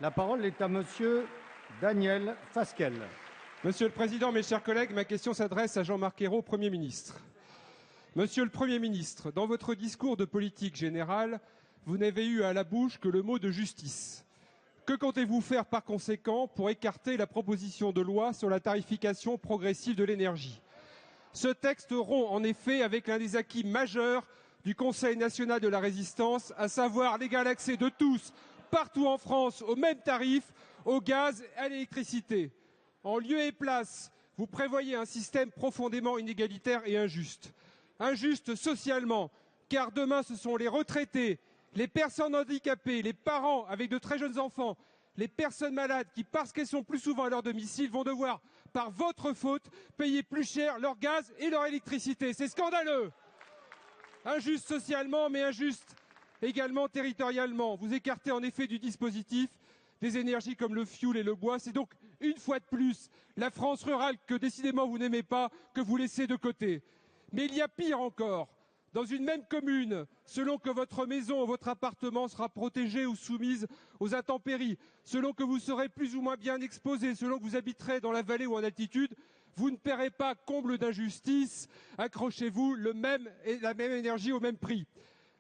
La parole est à monsieur Daniel Fasquelle. Monsieur le Président, mes chers collègues, ma question s'adresse à Jean-Marc Ayrault, Premier ministre. Monsieur le Premier ministre, dans votre discours de politique générale, vous n'avez eu à la bouche que le mot de justice. Que comptez-vous faire par conséquent pour écarter la proposition de loi sur la tarification progressive de l'énergie? Ce texte rompt en effet avec l'un des acquis majeurs du Conseil national de la résistance, à savoir l'égal accès de tous, partout en France, au même tarif, au gaz et à l'électricité. En lieu et place, vous prévoyez un système profondément inégalitaire et injuste. Injuste socialement, car demain ce sont les retraités, les personnes handicapées, les parents avec de très jeunes enfants, les personnes malades qui, parce qu'elles sont plus souvent à leur domicile, vont devoir, par votre faute, payer plus cher leur gaz et leur électricité. C'est scandaleux. Injuste socialement, mais injuste également territorialement. Vous écartez en effet du dispositif des énergies comme le fioul et le bois. C'est donc, une fois de plus, la France rurale que décidément vous n'aimez pas, que vous laissez de côté. Mais il y a pire encore. Dans une même commune, selon que votre maison ou votre appartement sera protégé ou soumise aux intempéries, selon que vous serez plus ou moins bien exposé, selon que vous habiterez dans la vallée ou en altitude, vous ne paierez pas, comble d'injustice, accrochez-vous, la même énergie au même prix.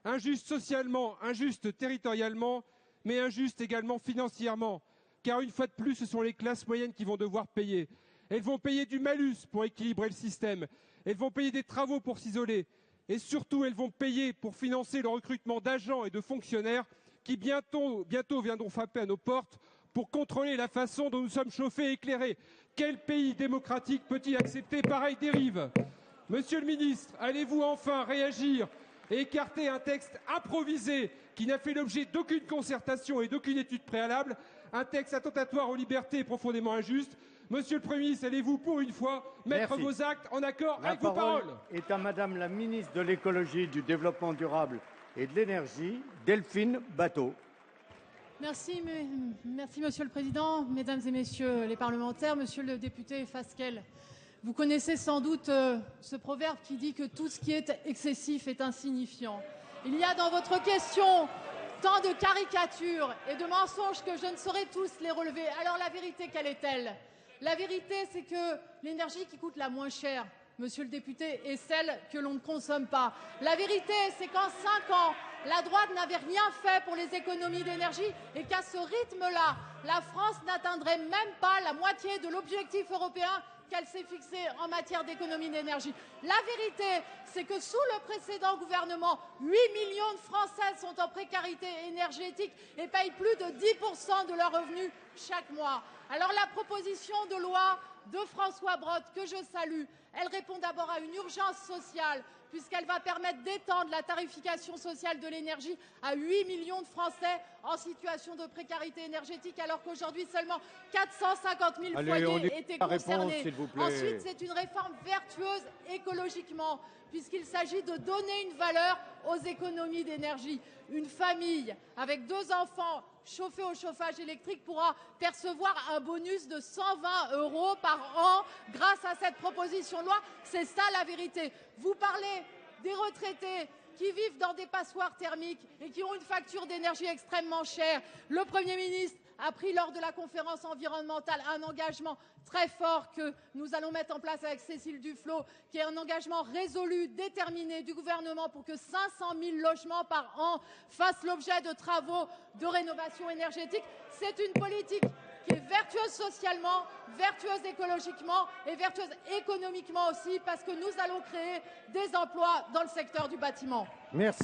Injuste socialement, injuste territorialement, mais injuste également financièrement. Car une fois de plus, ce sont les classes moyennes qui vont devoir payer. Elles vont payer du malus pour équilibrer le système. Elles vont payer des travaux pour s'isoler. Et surtout, elles vont payer pour financer le recrutement d'agents et de fonctionnaires qui bientôt viendront frapper à nos portes pour contrôler la façon dont nous sommes chauffés et éclairés. Quel pays démocratique peut-il accepter pareille dérive? Monsieur le ministre, allez-vous enfin réagir et écarter un texte improvisé qui n'a fait l'objet d'aucune concertation et d'aucune étude préalable, un texte attentatoire aux libertés et profondément injuste? Monsieur le Premier ministre, allez-vous pour une fois mettre vos actes en accord avec vos paroles? La parole est à madame la ministre de l'écologie, du développement durable et de l'énergie, Delphine Batho. Merci, Monsieur le Président, Mesdames et Messieurs les parlementaires, Monsieur le député Fasquelle. Vous connaissez sans doute ce proverbe qui dit que tout ce qui est excessif est insignifiant. Il y a dans votre question tant de caricatures et de mensonges que je ne saurais tous les relever. Alors la vérité, quelle est-elle? La vérité, c'est que l'énergie qui coûte la moins chère, monsieur le député, est celle que l'on ne consomme pas. La vérité, c'est qu'en 5 ans, la droite n'avait rien fait pour les économies d'énergie et qu'à ce rythme-là, la France n'atteindrait même pas la moitié de l'objectif européen qu'elle s'est fixé en matière d'économie d'énergie. La vérité, c'est que sous le précédent gouvernement, 8 millions de Français sont en précarité énergétique et payent plus de 10% de leurs revenus chaque mois. Alors la proposition de loi de François Brottes, que je salue, elle répond d'abord à une urgence sociale, puisqu'elle va permettre d'étendre la tarification sociale de l'énergie à 8 millions de Français en situation de précarité énergétique, alors qu'aujourd'hui seulement 450 000 foyers étaient concernés. Ensuite, c'est une réforme vertueuse écologiquement, puisqu'il s'agit de donner une valeur aux économies d'énergie. Une famille avec 2 enfants chauffés au chauffage électrique pourra percevoir un bonus de 120 € par an grâce à cette proposition de loi. C'est ça la vérité. Vous parlez des retraités qui vivent dans des passoires thermiques et qui ont une facture d'énergie extrêmement chère. Le Premier ministre a pris lors de la conférence environnementale un engagement très fort que nous allons mettre en place avec Cécile Duflot, qui est un engagement résolu, déterminé du gouvernement pour que 500 000 logements par an fassent l'objet de travaux de rénovation énergétique. C'est une politique qui est vertueuse socialement, vertueuse écologiquement et vertueuse économiquement aussi, parce que nous allons créer des emplois dans le secteur du bâtiment. Merci.